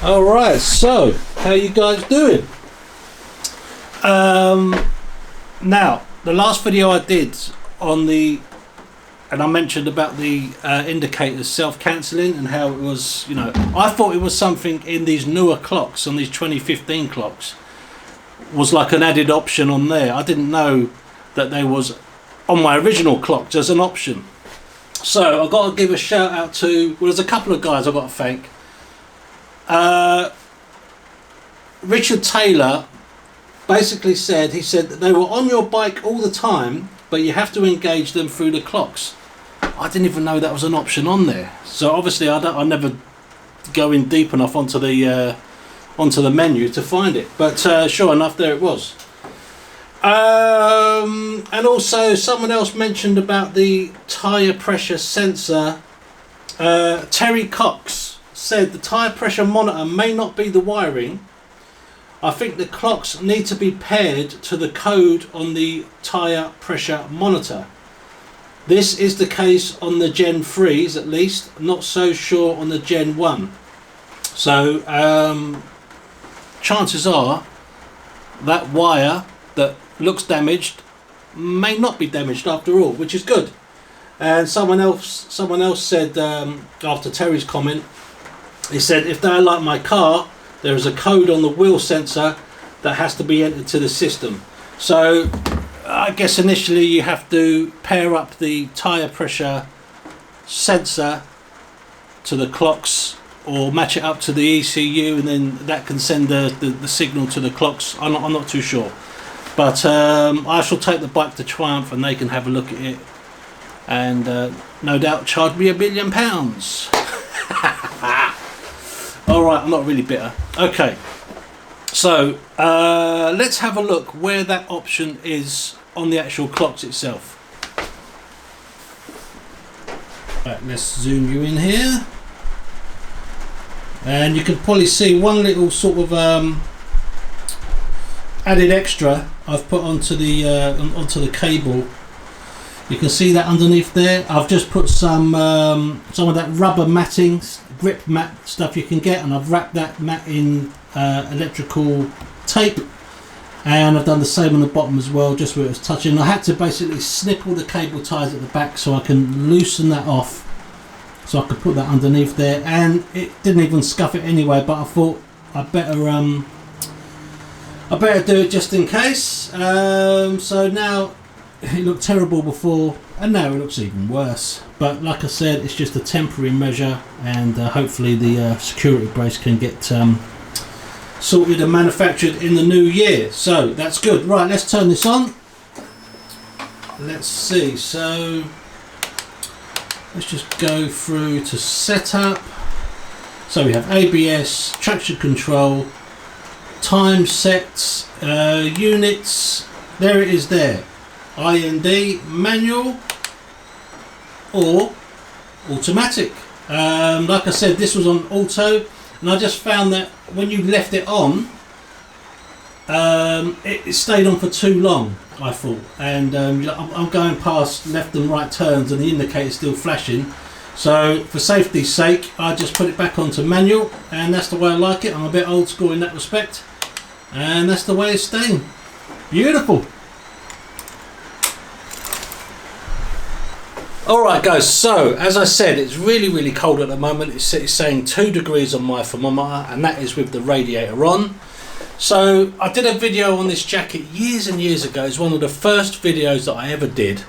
Alright, so how you guys doing? Now, the last video I did on and I mentioned about the indicators self-cancelling and how it was, you know, I thought it was something in these newer clocks, on these 2015 clocks, was like an added option on there. I didn't know that they was on my original clocks as an option. So I've got to give a shout out to, well, there's a couple of guys I've got to thank. Richard Taylor basically said, he said that they were on your bike all the time, but you have to engage them through the clocks. I didn't even know that was an option on there. So obviously I never go in deep enough onto the menu to find it, but sure enough, there it was. And also someone else mentioned about the tyre pressure sensor. Terry Cox said the tyre pressure monitor may not be the wiring. I think the clocks need to be paired to the code on the tyre pressure monitor. This is the case on the Gen 3s at least, not so sure on the Gen 1. So chances are that wire that looks damaged may not be damaged after all, which is good. And someone else said, after Terry's comment, he said, if they're like my car, there is a code on the wheel sensor that has to be entered to the system. So I guess initially you have to pair up the tyre pressure sensor to the clocks, or match it up to the ECU, and then that can send the signal to the clocks. I'm not too sure, but I shall take the bike to Triumph and they can have a look at it, and no doubt charge me £1 million. Alright, I'm not really bitter. Okay, so let's have a look where that option is on the actual clocks itself. Right, let's zoom you in here, and you can probably see one little sort of added extra I've put onto the cable. You can see that underneath there. I've just put some of that rubber matting, grip mat stuff you can get, and I've wrapped that mat in electrical tape, and I've done the same on the bottom as well, just where it was touching. I had to basically snip all the cable ties at the back so I can loosen that off, so I could put that underneath there, and it didn't even scuff it anyway, but I thought I better do it just in case. So now, it looked terrible before, and now it looks even worse, but like I said, it's just a temporary measure, and hopefully the security brace can get sorted and manufactured in the new year. So that's good. Right, let's turn this on. Let's see, so let's just go through to setup. So we have ABS, traction control, time sets, units, there it is there. IND, manual or automatic. Like I said, this was on auto, and I just found that when you left it on, it stayed on for too long, I thought, and I'm going past left and right turns and the indicator's still flashing. So for safety's sake, I just put it back onto manual, and that's the way I like it. I'm a bit old school in that respect, and that's the way it's staying. Beautiful. Alright guys, so as I said, it's really cold at the moment. It's saying 2 degrees on my thermometer, and that is with the radiator on. So I did a video on this jacket years and years ago. It's one of the first videos that I ever did.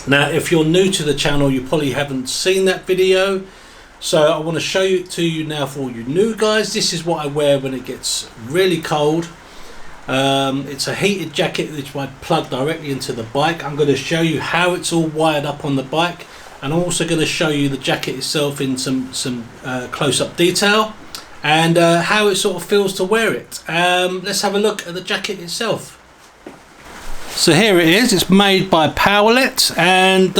Now if you're new to the channel, you probably haven't seen that video, so I want to show it to you now for all you new guys. This is what I wear when it gets really cold. It's a heated jacket which I plug directly into the bike. I'm going to show you how it's all wired up on the bike, and I'm also going to show you the jacket itself in some close-up detail, and how it sort of feels to wear it. Let's have a look at the jacket itself. So here it is. It's made by POWERLET, and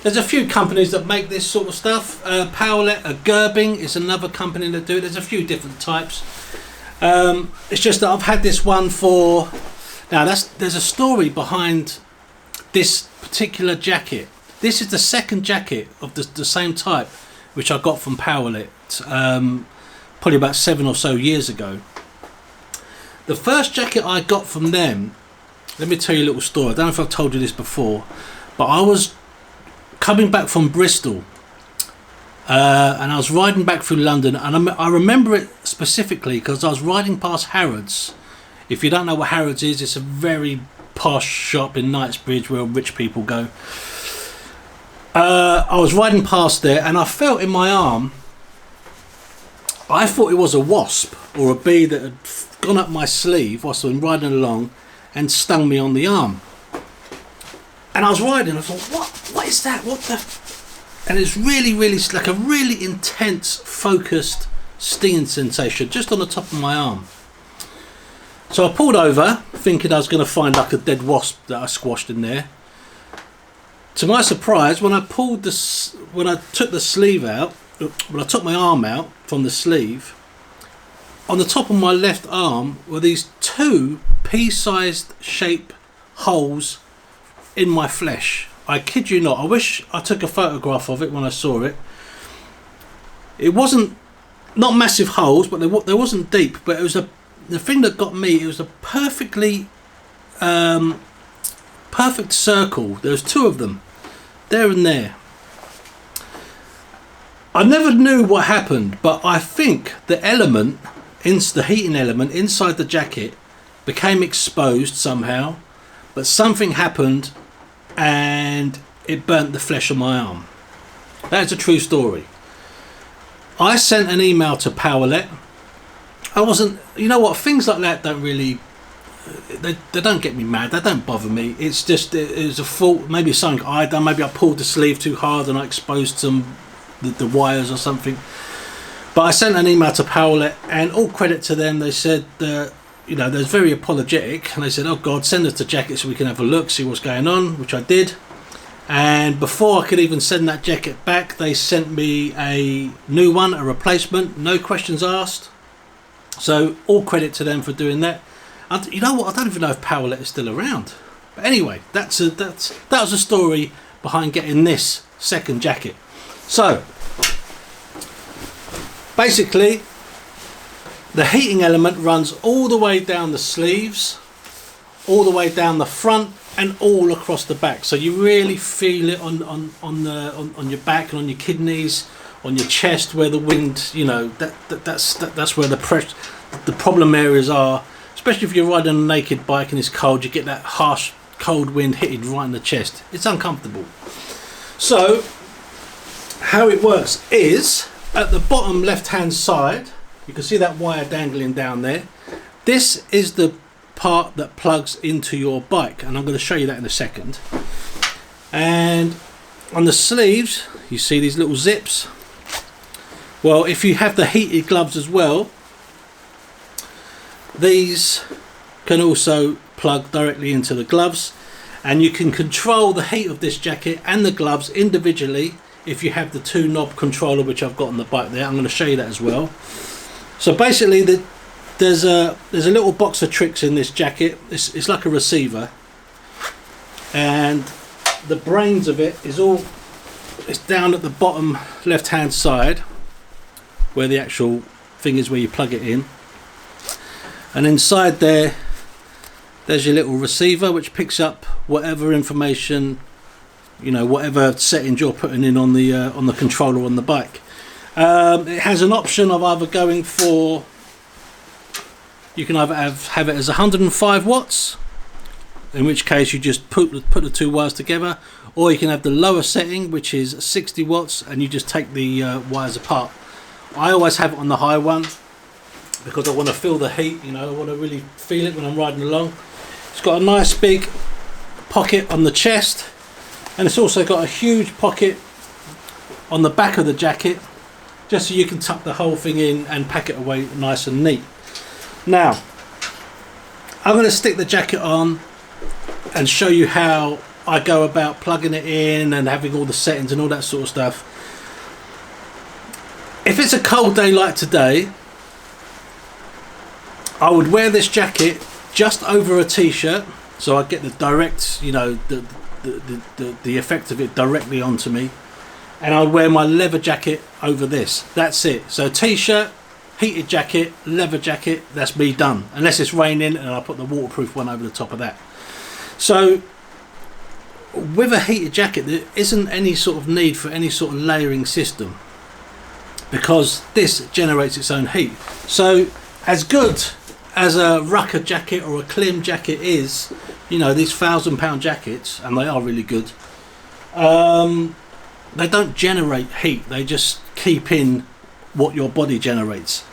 there's a few companies that make this sort of stuff. POWERLET, Gerbing is another company that do it. There's a few different types. It's just that I've had this one for now. There's a story behind this particular jacket. This is the second jacket of the same type which I got from POWERLET. probably about 7 or so years ago. The first jacket I got from them, let me tell you a little story. I don't know if I've told you this before, but I was coming back from Bristol, and I was riding back through London, and I remember it specifically because I was riding past Harrods. If you don't know what Harrods is, it's a very posh shop in Knightsbridge where rich people go. I was riding past there and I felt in my arm, I thought it was a wasp or a bee that had gone up my sleeve whilst I was riding along and stung me on the arm. And I was riding, I thought, what is that? What the? And it's really, like a really intense, focused stinging sensation just on the top of my arm. So I pulled over, thinking I was going to find like a dead wasp that I squashed in there. To my surprise, when I took the sleeve out, when I took my arm out from the sleeve, on the top of my left arm were these 2 pea-sized shape holes in my flesh. I kid you not. I wish I took a photograph of it when I saw it. It wasn't, not massive holes, but they wasn't deep. But it was the thing that got me. It was a perfectly perfect circle. There was 2 of them, there and there. I never knew what happened, but I think the element, the heating element inside the jacket, became exposed somehow. But something happened, and it burnt the flesh on my arm. That's a true story. I sent an email to POWERLET. I wasn't, you know what, things like that don't really, they don't get me mad, they don't bother me. It's just, it was a fault, maybe something I done, maybe I pulled the sleeve too hard and I exposed the wires or something. But I sent an email to POWERLET, and all credit to them, they said, you know, they're very apologetic, and they said, oh God, send us the jacket so we can have a look, see what's going on, which I did. And before I could even send that jacket back, they sent me a new one, a replacement, no questions asked. So all credit to them for doing that. And you know what, I don't even know if POWERLET is still around. But anyway, that was a story behind getting this second jacket. So basically, the heating element runs all the way down the sleeves, all the way down the front, and all across the back. So you really feel it on your back and on your kidneys, on your chest, where the wind, you know, that's where the problem areas are. Especially if you're riding a naked bike and it's cold, you get that harsh cold wind hitting right in the chest. It's uncomfortable. So how it works is, at the bottom left hand side, you can see that wire dangling down there. This is the part that plugs into your bike, and I'm going to show you that in a second. And on the sleeves you see these little zips. Well, if you have the heated gloves as well, these can also plug directly into the gloves, and you can control the heat of this jacket and the gloves individually if you have the 2 knob controller, which I've got on the bike there. I'm going to show you that as well. So basically there's a little box of tricks in this jacket. It's like a receiver, and the brains of it it's down at the bottom left hand side where the actual thing is, where you plug it in. And inside there's your little receiver, which picks up whatever information, you know, whatever settings you're putting in on the controller on the bike. It has an option of either going for, you can either have it as 105 watts, in which case you just put the 2 wires together, or you can have the lower setting, which is 60 watts, and you just take the wires apart. I always have it on the high one because I want to feel the heat, you know, I want to really feel it when I'm riding along. It's got a nice big pocket on the chest, and it's also got a huge pocket on the back of the jacket, just so you can tuck the whole thing in and pack it away nice and neat. Now I'm going to stick the jacket on and show you how I go about plugging it in and having all the settings and all that sort of stuff. If it's a cold day like today, I would wear this jacket just over a t-shirt, so I get the direct, you know, the effect of it directly onto me, and I'll wear my leather jacket over this. That's it. So t-shirt, heated jacket, leather jacket, that's me done. Unless it's raining and I put the waterproof one over the top of that. So with a heated jacket there isn't any sort of need for any sort of layering system, because this generates its own heat. So as good as a rucker jacket or a Klim jacket is, you know, these £1,000 jackets, and they are really good, they don't generate heat, they just keep in what your body generates.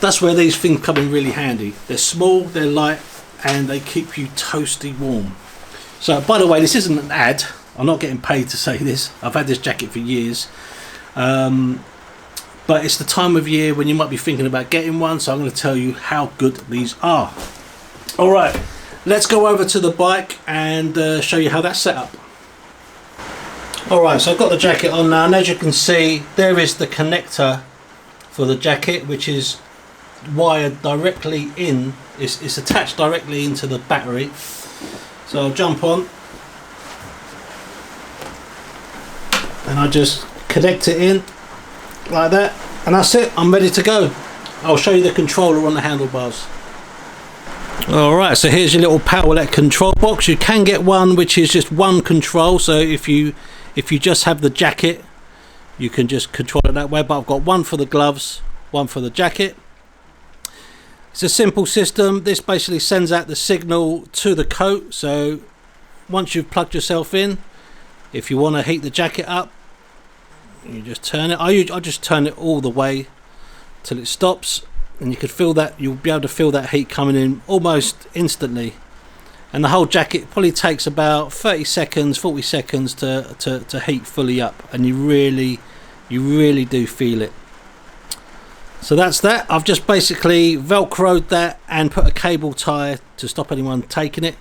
That's where these things come in really handy. They're small, they're light, and they keep you toasty warm. So by the way, this isn't an ad, I'm not getting paid to say this, I've had this jacket for years, but it's the time of year when you might be thinking about getting one, so I'm going to tell you how good these are. Alright, let's go over to the bike and show you how that's set up. Alright, so I've got the jacket on now, and as you can see there is the connector for the jacket, which is wired directly in, it's attached directly into the battery. So I'll jump on and I just connect it in like that, and that's it, I'm ready to go. I'll show you the controller on the handlebars. Alright, so here's your little POWERLET control box. You can get one which is just one control, so if you just have the jacket you can just control it that way, but I've got one for the gloves, one for the jacket. It's a simple system. This basically sends out the signal to the coat, so once you've plugged yourself in, if you want to heat the jacket up, you just turn it. I just turn it all the way till it stops, and you could feel that, you'll be able to feel that heat coming in almost instantly. And the whole jacket probably takes about 30 seconds, 40 seconds to heat fully up, and you really do feel it. So that's that. I've just basically velcroed that and put a cable tie to stop anyone taking it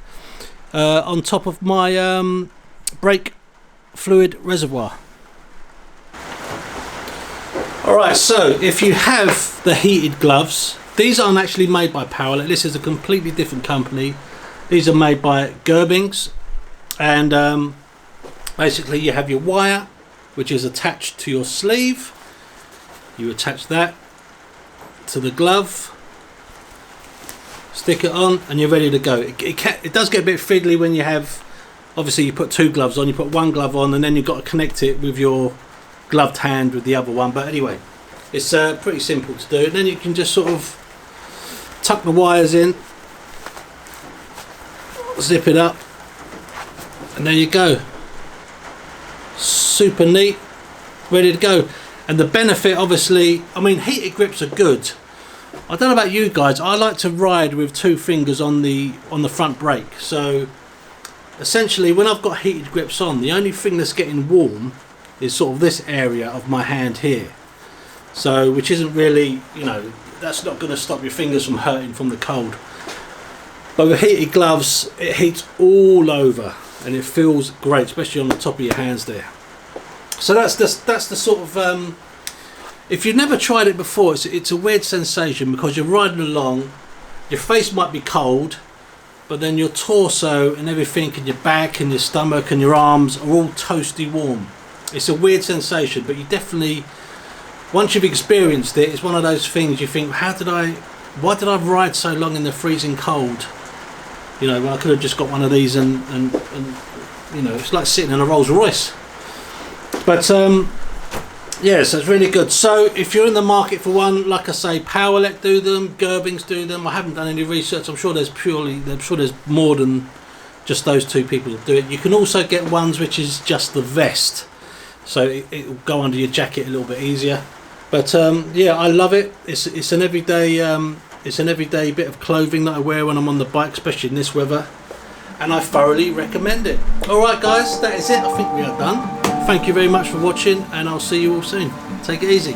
on top of my brake fluid reservoir. Alright, so if you have the heated gloves, these aren't actually made by POWERLET, this is a completely different company. These are made by Gerbings, and basically you have your wire which is attached to your sleeve. You attach that to the glove, stick it on, and you're ready to go. It does get a bit fiddly when you have, obviously you put two gloves on, you put one glove on and then you've got to connect it with your gloved hand with the other one, but anyway, it's pretty simple to do. And then you can just sort of tuck the wires in, zip it up, and there you go. Super neat, ready to go. And the benefit, obviously, I mean, heated grips are good. I don't know about you guys, I like to ride with two fingers on the front brake. So essentially when I've got heated grips on, the only thing that's getting warm is sort of this area of my hand here. So, which isn't really, you know, that's not going to stop your fingers from hurting from the cold. But with heated gloves, it heats all over and it feels great, especially on the top of your hands there. So that's the sort of, if you've never tried it before, it's a weird sensation, because you're riding along, your face might be cold, but then your torso and everything, and your back and your stomach and your arms are all toasty warm. It's a weird sensation, but you definitely, once you've experienced it, it's one of those things you think, why did I ride so long in the freezing cold? You know, I could have just got one of these and you know, it's like sitting in a Rolls Royce. But yeah, so it's really good. So if you're in the market for one, like I say, POWERLET do them, Gerbings do them. I haven't done any research. I'm sure there's more than just those two people that do it. You can also get ones which is just the vest, so it will go under your jacket a little bit easier. But yeah, I love it. It's an everyday bit of clothing that I wear when I'm on the bike, especially in this weather, and I thoroughly recommend it. Alright guys, that is it. I think we are done. Thank you very much for watching, and I'll see you all soon. Take it easy.